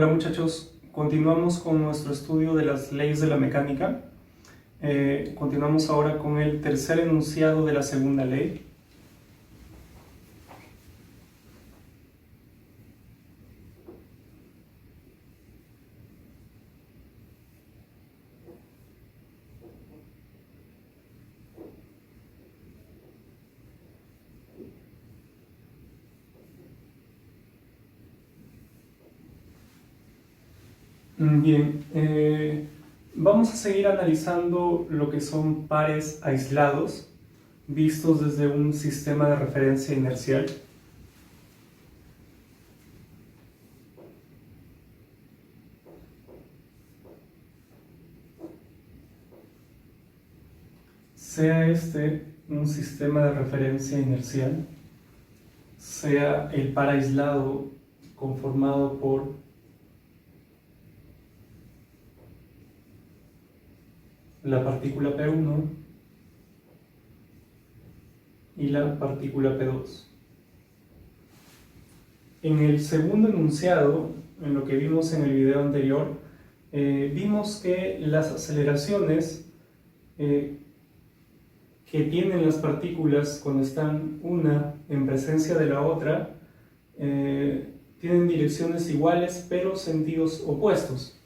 Hola muchachos, continuamos con nuestro estudio de las leyes de la mecánica. Continuamos ahora con el tercer enunciado de la segunda ley. Bien, vamos a seguir analizando lo que son pares aislados vistos desde un sistema de referencia inercial. Sea este un sistema de referencia inercial, sea el par aislado conformado por la partícula P1 y la partícula P2. En el segundo enunciado, en lo que vimos en el video anterior, vimos que las aceleraciones que tienen las partículas cuando están una en presencia de la otra tienen direcciones iguales pero sentidos opuestos,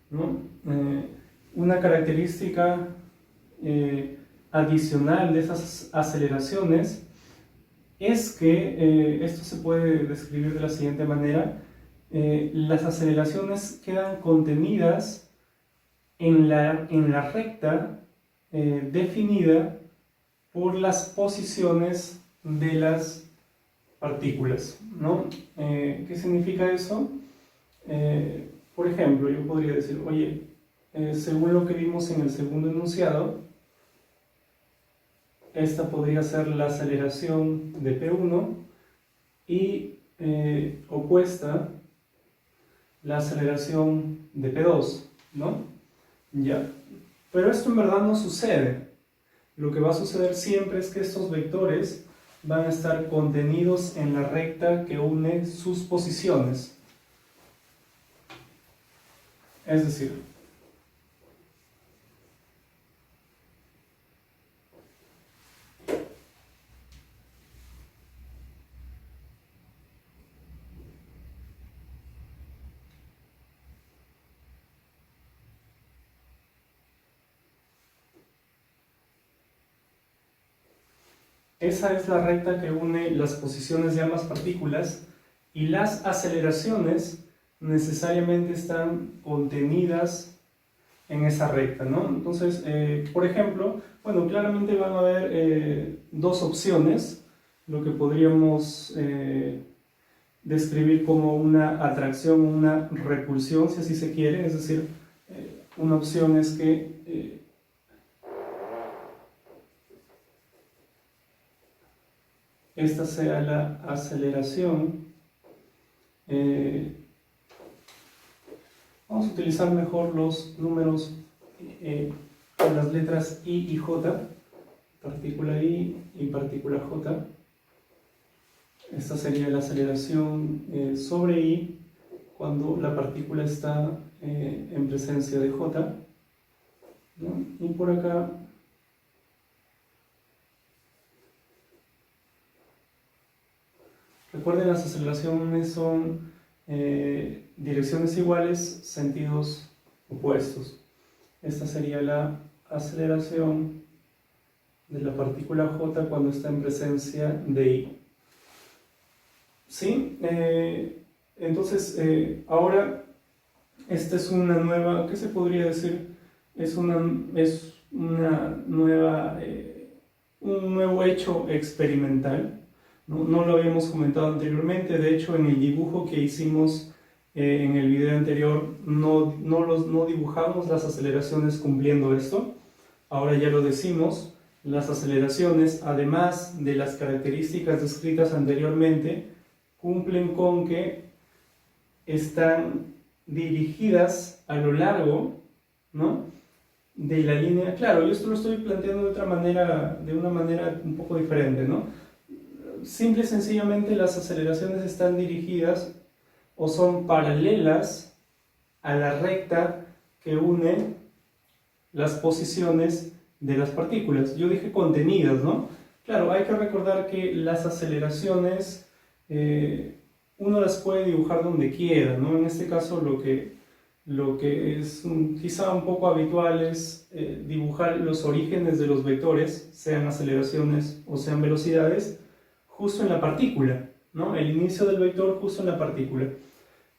¿no? Una característica adicional de esas aceleraciones es que esto se puede describir de la siguiente manera: las aceleraciones quedan contenidas en la recta definida por las posiciones de las partículas, ¿no? ¿Qué significa eso? Por ejemplo, yo podría decir, oye, según lo que vimos en el segundo enunciado, esta podría ser la aceleración de P1 y opuesta la aceleración de P2, ¿no? Ya. Pero esto en verdad no sucede. Lo que va a suceder siempre es que estos vectores van a estar contenidos en la recta que une sus posiciones. Es decir, esa es la recta que une las posiciones de ambas partículas y las aceleraciones necesariamente están contenidas en esa recta, ¿no? Entonces, por ejemplo, bueno, claramente van a haber dos opciones, lo que podríamos describir como una atracción o una repulsión, si así se quiere. Es decir, una opción es que esta sea la aceleración. Vamos a utilizar mejor los números con las letras I y J, partícula I y partícula J. Esta sería la aceleración sobre I cuando la partícula está en presencia de J, ¿no? Y por acá recuerden, las aceleraciones son direcciones iguales, sentidos opuestos. Esta sería la aceleración de la partícula J cuando está en presencia de I. ¿Sí? Entonces, ahora, esta es una nueva, ¿qué se podría decir? Es un nuevo hecho experimental. No lo habíamos comentado anteriormente. De hecho, en el dibujo que hicimos en el video anterior no dibujamos las aceleraciones cumpliendo esto. Ahora ya lo decimos. Las aceleraciones, además de las características descritas anteriormente, cumplen con que están dirigidas a lo largo, ¿no?, de la línea. Claro, yo esto lo estoy planteando de una manera un poco diferente, ¿no? Simple y sencillamente las aceleraciones están dirigidas o son paralelas a la recta que une las posiciones de las partículas. Yo dije contenidas, ¿no? Claro, hay que recordar que las aceleraciones uno las puede dibujar donde quiera, ¿no? En este caso lo que es quizá un poco habitual es dibujar los orígenes de los vectores, sean aceleraciones o sean velocidades, justo en la partícula, ¿no? El inicio del vector justo en la partícula.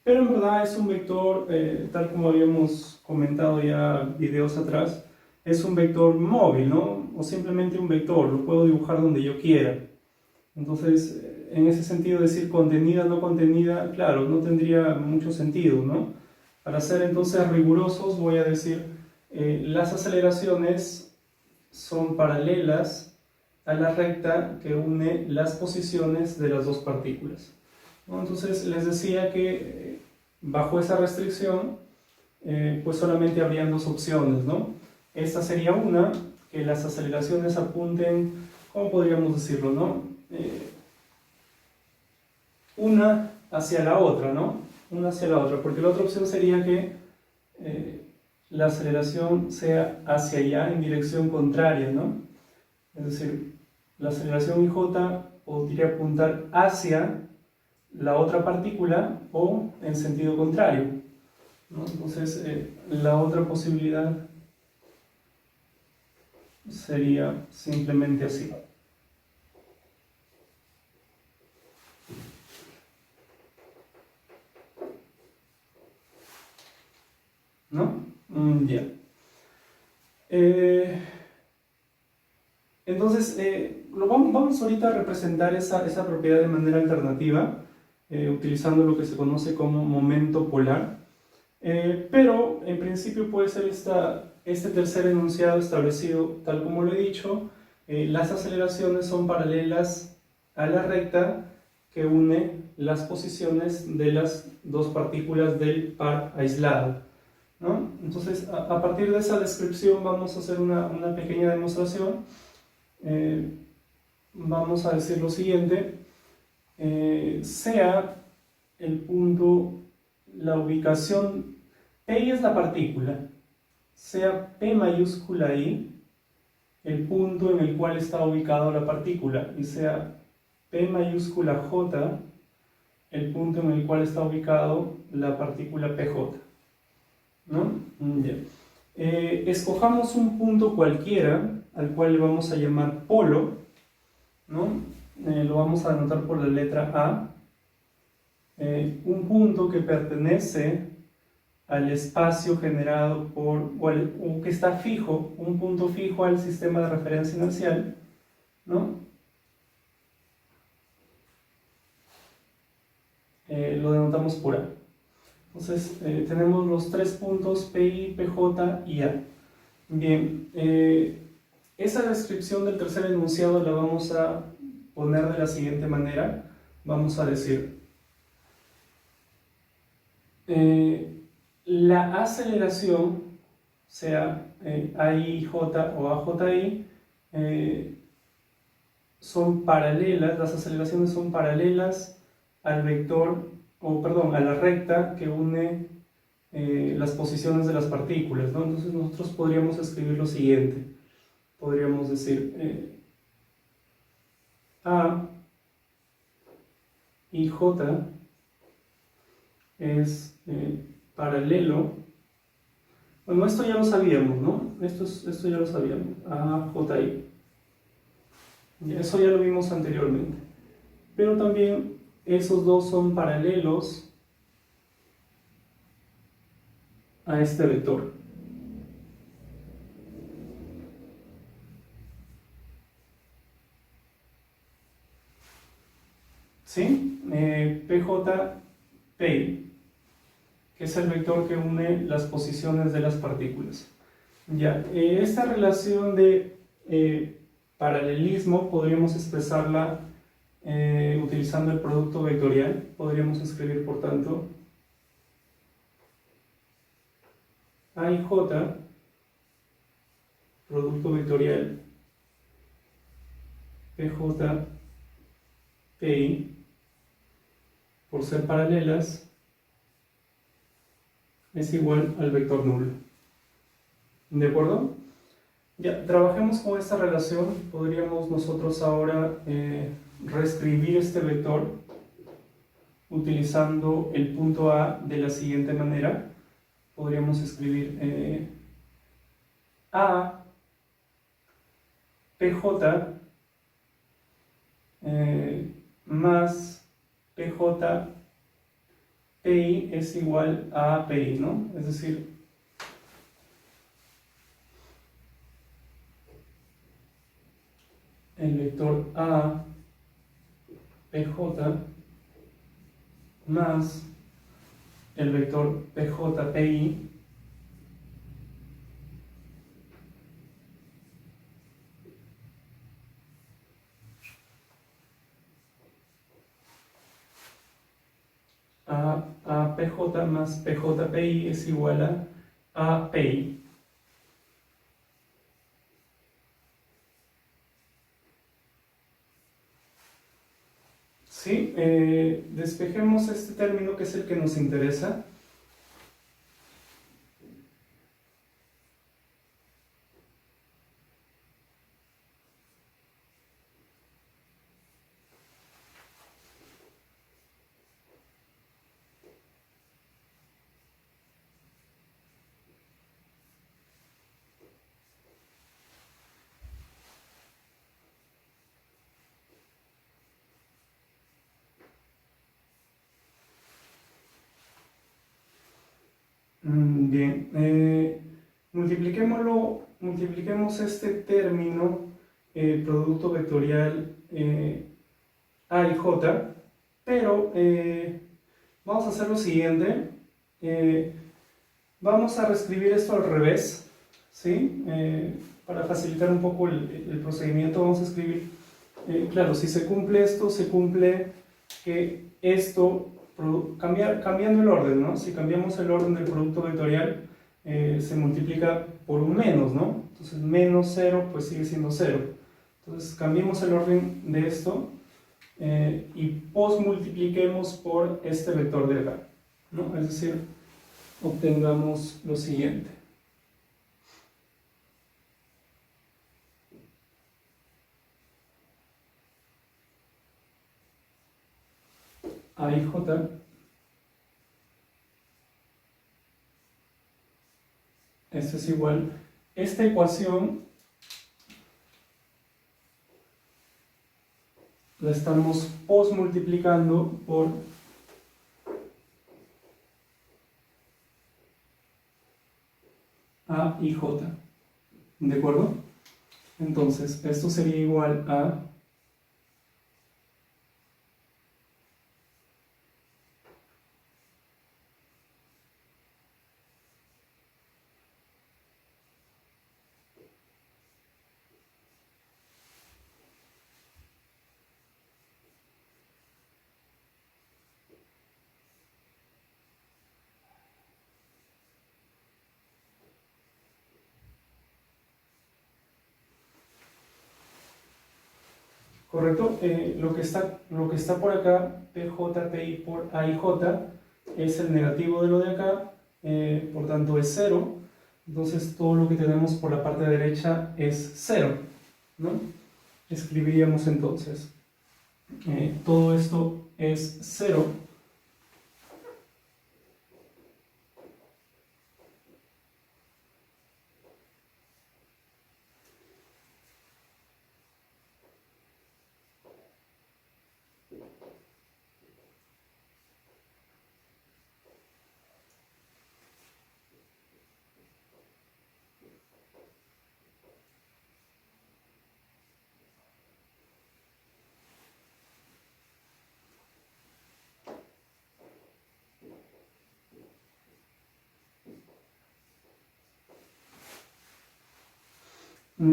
Pero en verdad es un vector, tal como habíamos comentado ya videos atrás, es un vector móvil, ¿no? O simplemente un vector, lo puedo dibujar donde yo quiera. Entonces, en ese sentido, decir contenida, no contenida, claro, no tendría mucho sentido, ¿no? Para ser entonces rigurosos, voy a decir, las aceleraciones son paralelas a la recta que une las posiciones de las dos partículas, ¿no? Entonces, les decía que bajo esa restricción, pues solamente habrían dos opciones, ¿no? Esta sería una, que las aceleraciones apunten, ¿cómo podríamos decirlo, no? Una hacia la otra, ¿no? Una hacia la otra, porque la otra opción sería que la aceleración sea hacia allá en dirección contraria, ¿no? Es decir, la aceleración IJ podría apuntar hacia la otra partícula o en sentido contrario, ¿no? Entonces, la otra posibilidad sería simplemente así, ¿no? Ya. Entonces, vamos ahorita a representar esa propiedad de manera alternativa, utilizando lo que se conoce como momento polar. Pero en principio puede ser este tercer enunciado establecido tal como lo he dicho. Las aceleraciones son paralelas a la recta que une las posiciones de las dos partículas del par aislado, ¿no? Entonces, a partir de esa descripción vamos a hacer una pequeña demostración. Vamos a decir lo siguiente: sea el punto, la ubicación, P es la partícula, sea P mayúscula I el punto en el cual está ubicado la partícula, y sea P mayúscula J el punto en el cual está ubicado la partícula PJ, ¿no? Bien. Escojamos un punto cualquiera al cual le vamos a llamar polo, ¿no? Lo vamos a anotar por la letra A. Un punto que pertenece al espacio generado o que está fijo, un punto fijo al sistema de referencia inercial, ¿no? Lo denotamos por A. Entonces, tenemos los tres puntos PI, PJ y A. Bien, esa descripción del tercer enunciado la vamos a poner de la siguiente manera. Vamos a decir, la aceleración, sea AIJ o AJI, son paralelas, las aceleraciones son paralelas al vector, o perdón, a la recta que une las posiciones de las partículas, ¿no? Entonces nosotros podríamos escribir lo siguiente. Podríamos decir A y J es paralelo. Bueno, esto ya lo sabíamos, ¿no? Esto ya lo sabíamos. A, J, I. Eso ya lo vimos anteriormente. Pero también esos dos son paralelos a este vector. ¿Sí? PJ, P, que es el vector que une las posiciones de las partículas. Ya, esta relación de paralelismo podríamos expresarla utilizando el producto vectorial. Podríamos escribir, por tanto, A y J, producto vectorial PJ, PI, por ser paralelas, es igual al vector nulo. ¿De acuerdo? Ya, trabajemos con esta relación. Podríamos nosotros ahora reescribir este vector utilizando el punto A de la siguiente manera. Podríamos escribir A PJ más PJ PI es igual a PI, ¿no? Es decir, el vector A PJ más el vector PJ PI a PJ más PJPI es igual a PI. ¿Sí? Despejemos este término que es el que nos interesa. Bien, multipliquemos este término, producto vectorial A y J, pero vamos a hacer lo siguiente, vamos a reescribir esto al revés, ¿sí? Para facilitar un poco el procedimiento, vamos a escribir, claro, si se cumple esto, se cumple que esto cambiando el orden, ¿no? Si cambiamos el orden del producto vectorial, se multiplica por un menos, ¿no? Entonces, menos 0, pues sigue siendo 0. Entonces, cambiemos el orden de esto y posmultipliquemos por este vector de acá, ¿no? Es decir, obtengamos lo siguiente. A y J esto es igual, esta ecuación la estamos posmultiplicando por A y J, ¿de acuerdo? Entonces, esto sería igual a correcto, lo que está por acá, PJ, PI por A y J, es el negativo de lo de acá, por tanto es 0, entonces todo lo que tenemos por la parte derecha es 0, ¿no? Escribiríamos entonces, todo esto es 0,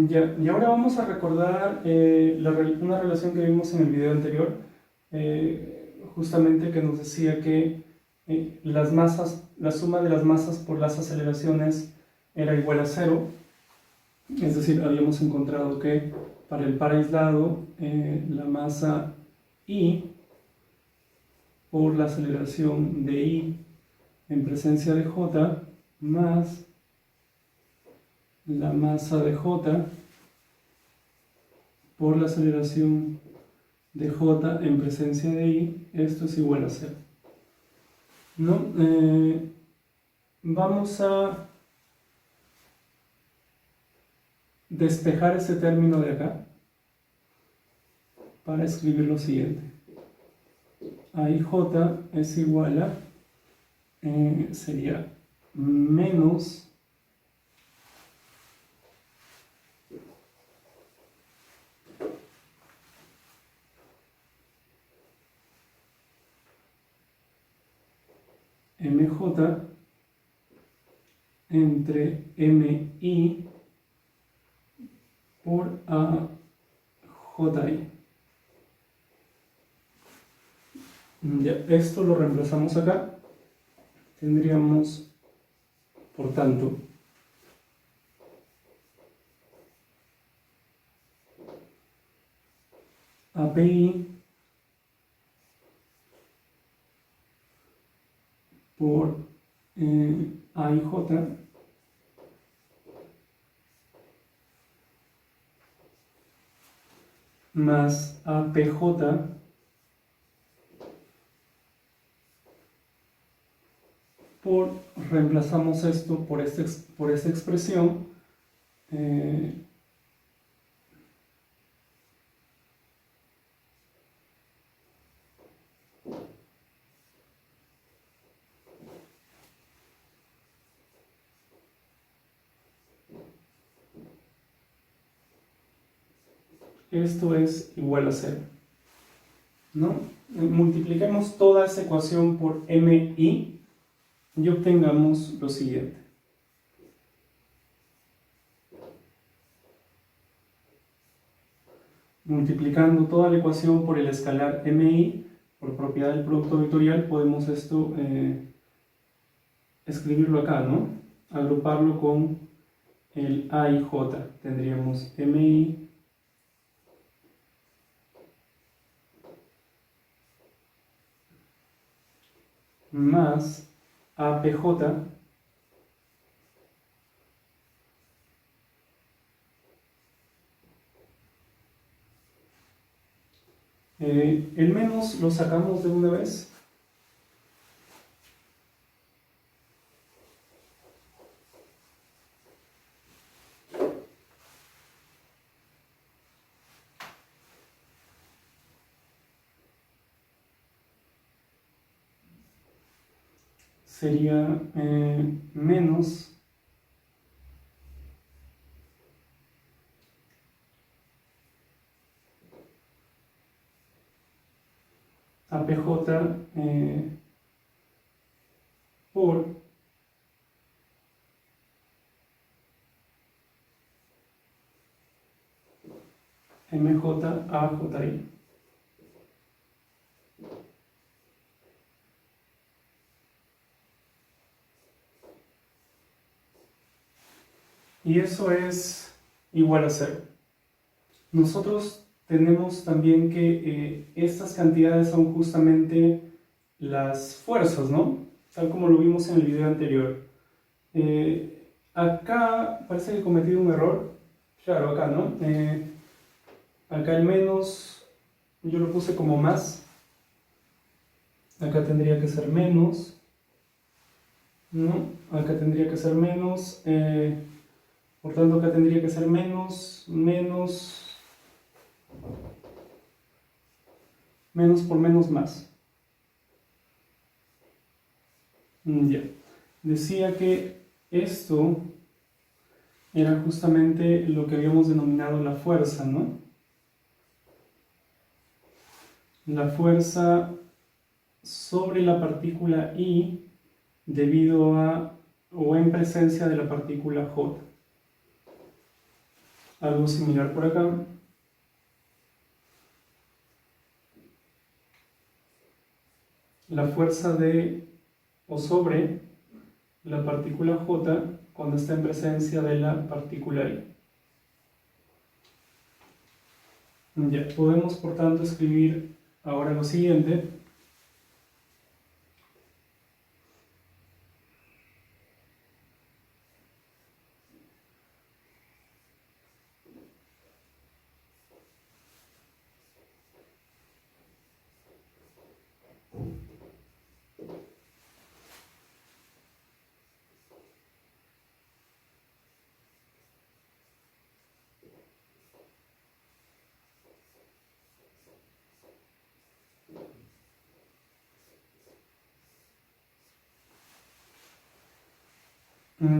ya, y ahora vamos a recordar una relación que vimos en el video anterior, justamente que nos decía que las masas, la suma de las masas por las aceleraciones era igual a 0, es decir, habíamos encontrado que para el par aislado la masa I por la aceleración de I en presencia de J más la masa de J por la aceleración de J en presencia de I, esto es igual a 0. ¿No? Vamos a despejar ese término de acá para escribir lo siguiente. AIJ es igual a, sería menos MJ entre MI por AJI. Ya, esto lo reemplazamos acá. Tendríamos, por tanto, API por AIJ más APJ reemplazamos esto por esta expresión esto es igual a 0, ¿no? Multipliquemos toda esa ecuación por MI y obtengamos lo siguiente. Multiplicando toda la ecuación por el escalar MI, por propiedad del producto vectorial, podemos esto escribirlo acá, ¿no? Agruparlo con el AIJ. Tendríamos MI más APJ el menos lo sacamos de una vez. Sería menos APJ por MJ AJI. Y eso es igual a 0. Nosotros tenemos también que estas cantidades son justamente las fuerzas, ¿no? Tal como lo vimos en el video anterior. Acá parece que he cometido un error. Claro, acá, ¿no? Acá el menos, yo lo puse como más. Acá tendría que ser menos. ¿No? Acá tendría que ser menos. Por tanto, acá tendría que ser menos por menos más. Ya. Decía que esto era justamente lo que habíamos denominado la fuerza, ¿no? La fuerza sobre la partícula I debido a o en presencia de la partícula J. Algo similar por acá. La fuerza de o sobre la partícula J cuando está en presencia de la partícula I. Ya, podemos por tanto escribir ahora lo siguiente.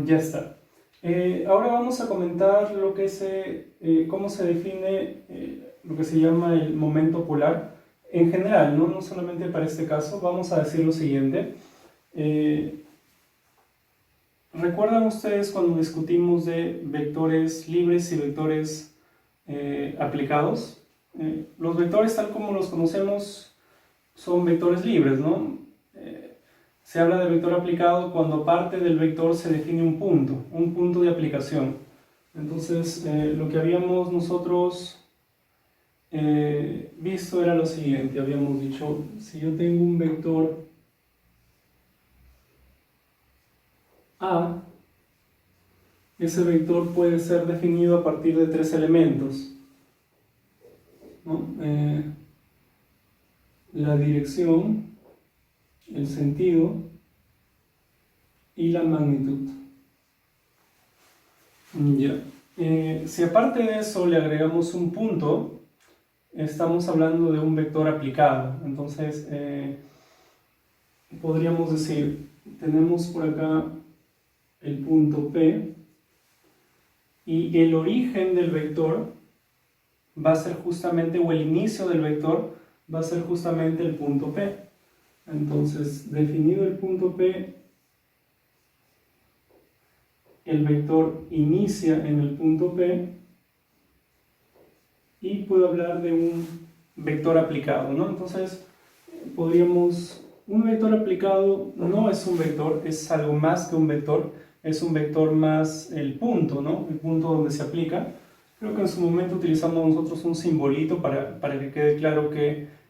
Ya está. Ahora vamos a comentar cómo se define lo que se llama el momento polar. En general, no solamente para este caso, vamos a decir lo siguiente. ¿Recuerdan ustedes cuando discutimos de vectores libres y vectores aplicados? Los vectores tal como los conocemos son vectores libres, ¿no? Se habla de vector aplicado cuando aparte del vector se define un punto de aplicación. Entonces, lo que habíamos nosotros visto era lo siguiente. Habíamos dicho, si yo tengo un vector A, ese vector puede ser definido a partir de tres elementos, ¿no? La dirección, el sentido y la magnitud. Ya. Si aparte de eso le agregamos un punto, estamos hablando de un vector aplicado. Entonces, podríamos decir, tenemos por acá el punto P y el origen del vector va a ser justamente, o el inicio del vector va a ser justamente el punto P. Entonces, definido el punto P, el vector inicia en el punto P y puedo hablar de un vector aplicado, ¿no? Entonces, un vector aplicado no es un vector, es algo más que un vector, es un vector más el punto, ¿no? El punto donde se aplica. Creo que en su momento utilizamos nosotros un simbolito para que quede claro que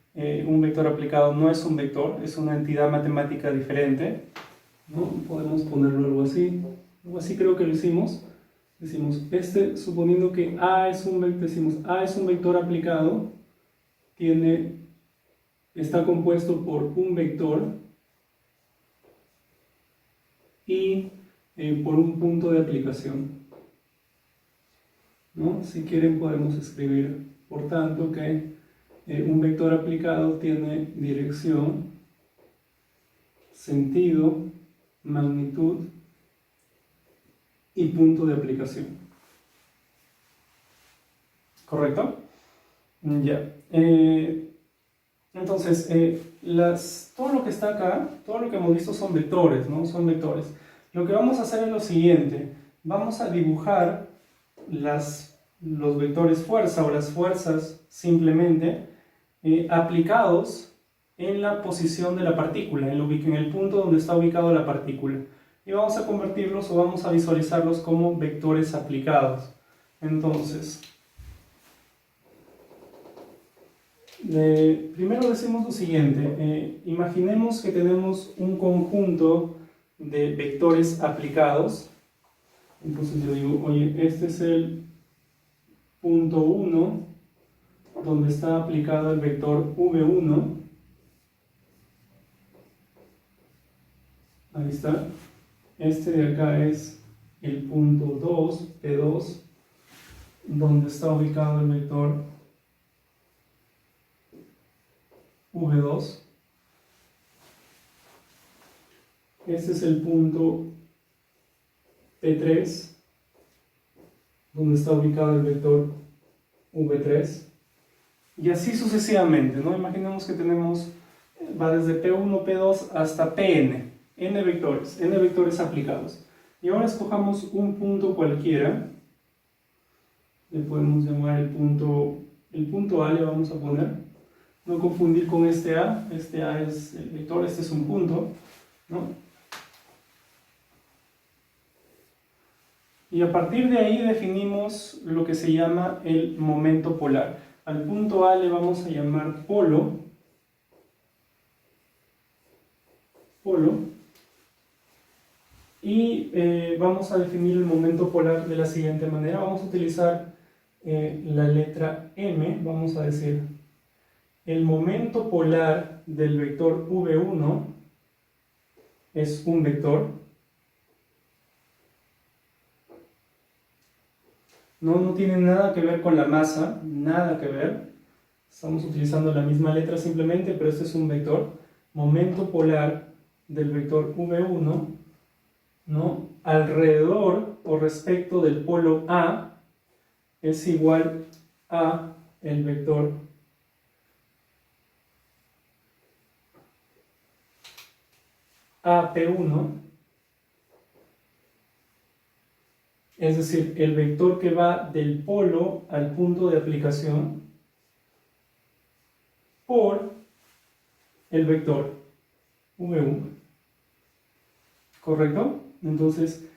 un vector aplicado no es un vector, es una entidad matemática diferente, ¿no? Podemos ponerlo algo así creo que lo hicimos. Decimos, suponiendo que A es un vector aplicado, está compuesto por un vector y por un punto de aplicación, ¿no? Si quieren podemos escribir, por tanto, que un vector aplicado tiene dirección, sentido, magnitud y punto de aplicación. ¿Correcto? Ya. Entonces, todo lo que está acá, todo lo que hemos visto son vectores, ¿no? Son vectores. Lo que vamos a hacer es lo siguiente. Vamos a dibujar los vectores fuerza o las fuerzas simplemente aplicados en la posición de la partícula, en el punto donde está ubicado la partícula. Y vamos a convertirlos o vamos a visualizarlos como vectores aplicados. Entonces, primero decimos lo siguiente, imaginemos que tenemos un conjunto de vectores aplicados. Entonces yo digo, oye, este es el punto 1, donde está aplicado el vector V1. Ahí está. Este de acá es el punto 2, P2, donde está ubicado el vector V2. Este es el punto P3, donde está ubicado el vector V3. Y así sucesivamente, ¿no? Imaginemos que va desde P1, P2 hasta Pn, n vectores aplicados. Y ahora escojamos un punto cualquiera, le podemos llamar el punto A, le vamos a poner. No confundir con este A es el vector, este es un punto, ¿no? Y a partir de ahí definimos lo que se llama el momento polar. Al punto A le vamos a llamar polo, y vamos a definir el momento polar de la siguiente manera. Vamos a utilizar la letra M, vamos a decir, el momento polar del vector V1 es un vector. No tiene nada que ver con la masa, nada que ver. Estamos utilizando la misma letra simplemente, pero este es un vector. Momento polar del vector V1, ¿no? alrededor o respecto del polo A es igual a el vector AP1, es decir, el vector que va del polo al punto de aplicación, por el vector V1. ¿Correcto? Entonces,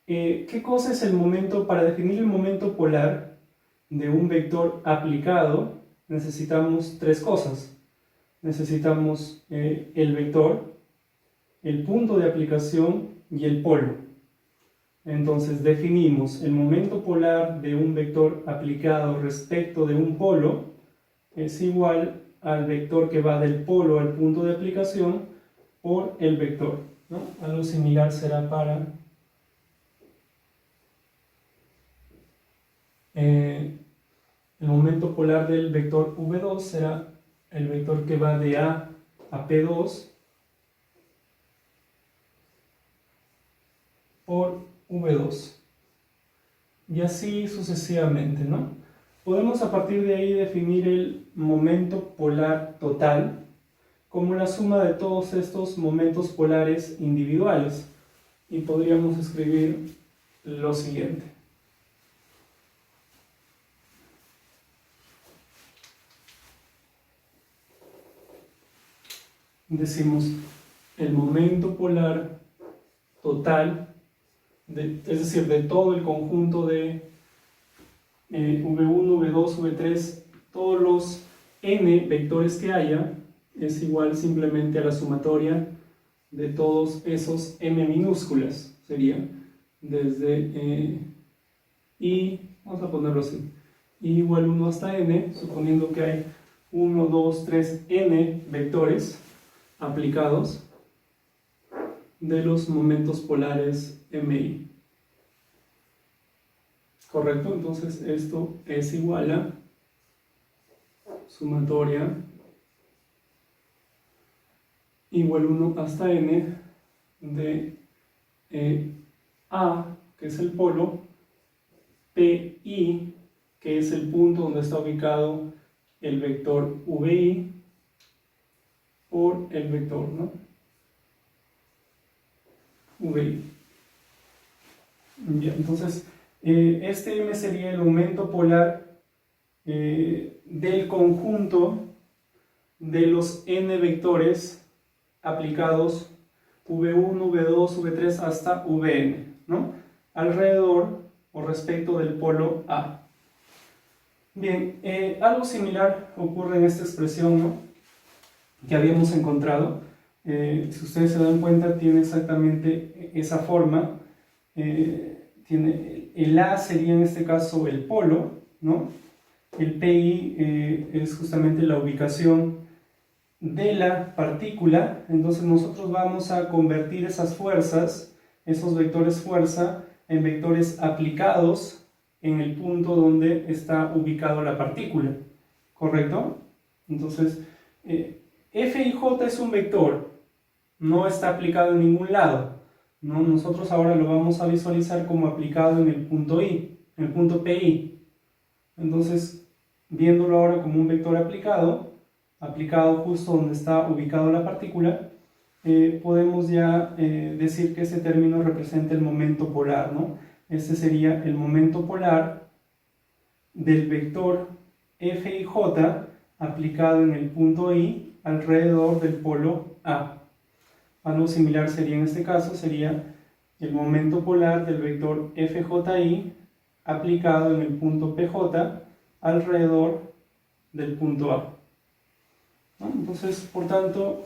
¿qué cosa es el momento? Para definir el momento polar de un vector aplicado, necesitamos tres cosas. Necesitamos el vector, el punto de aplicación y el polo. Entonces, definimos el momento polar de un vector aplicado respecto de un polo es igual al vector que va del polo al punto de aplicación por el vector, ¿no? Algo similar será para el momento polar del vector V2 será el vector que va de A a P2 por V2 y así sucesivamente, ¿no? Podemos a partir de ahí definir el momento polar total como la suma de todos estos momentos polares individuales y podríamos escribir lo siguiente. Decimos el momento polar total, es decir, de todo el conjunto de V1, V2, V3, todos los n vectores que haya, es igual simplemente a la sumatoria de todos esos m minúsculas. Sería desde i, vamos a ponerlo así, i igual 1 hasta n, suponiendo que hay 1, 2, 3, n vectores aplicados de los momentos polares mi. ¿Correcto? Entonces esto es igual a sumatoria igual 1 hasta n de A, que es el polo, PI, que es el punto donde está ubicado el vector VI, por el vector, ¿no? VI. Ya, entonces, este M sería el momento polar del conjunto de los n vectores aplicados V1, V2, V3 hasta Vn, ¿no? Alrededor o respecto del polo A. Bien, algo similar ocurre en esta expresión, ¿no?, que habíamos encontrado. Si ustedes se dan cuenta, tiene exactamente esa forma. Tiene, el A sería en este caso el polo, ¿no? El PI es justamente la ubicación de la partícula. Entonces nosotros vamos a convertir esas fuerzas, esos vectores fuerza, en vectores aplicados en el punto donde está ubicado la partícula, ¿correcto? Entonces, F y J es un vector, no está aplicado en ningún lado, ¿no? Nosotros ahora lo vamos a visualizar como aplicado en el punto I, en el punto PI. Entonces, viéndolo ahora como un vector aplicado justo donde está ubicado la partícula, podemos ya decir que ese término representa el momento polar, ¿no? Este sería el momento polar del vector F y J aplicado en el punto I alrededor del polo A. Algo similar sería en este caso, sería el momento polar del vector FJI aplicado en el punto PJ alrededor del punto A, ¿no? Entonces, por tanto,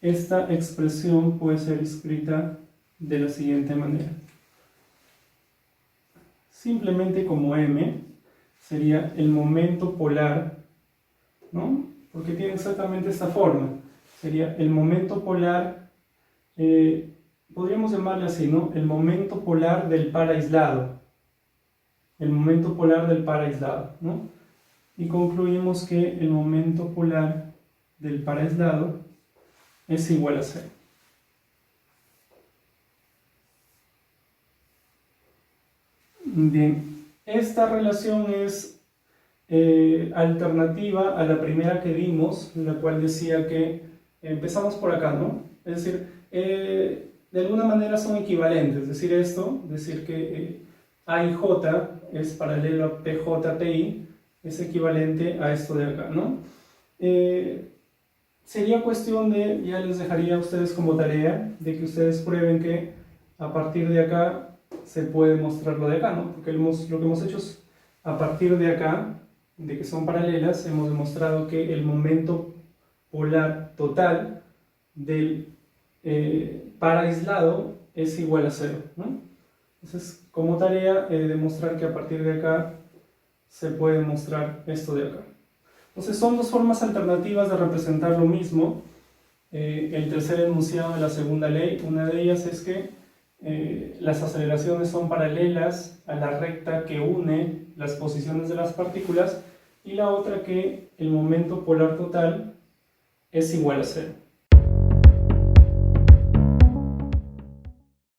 esta expresión puede ser escrita de la siguiente manera. Simplemente como M sería el momento polar, ¿no? Porque tiene exactamente esta forma. Sería el momento polar, podríamos llamarle así, ¿no? El momento polar del par aislado. El momento polar del par aislado, ¿no? Y concluimos que el momento polar del par aislado es igual a 0. Bien, esta relación es alternativa a la primera que vimos, la cual decía que empezamos por acá, ¿no? Es decir, de alguna manera son equivalentes, decir esto, decir que A y J es paralelo a PJ, PI, es equivalente a esto de acá, ¿no? Sería cuestión de, ya les dejaría a ustedes como tarea, de que ustedes prueben que a partir de acá se puede mostrar lo de acá, ¿no? Porque lo que hemos hecho es, a partir de acá, de que son paralelas, hemos demostrado que el momento polar total del par aislado es igual a cero, ¿no? Entonces, como tarea, demostrar que a partir de acá se puede mostrar esto de acá. Entonces, son dos formas alternativas de representar lo mismo. El tercer enunciado de la segunda ley, una de ellas es que las aceleraciones son paralelas a la recta que une las posiciones de las partículas, y la otra que el momento polar total es igual a cero.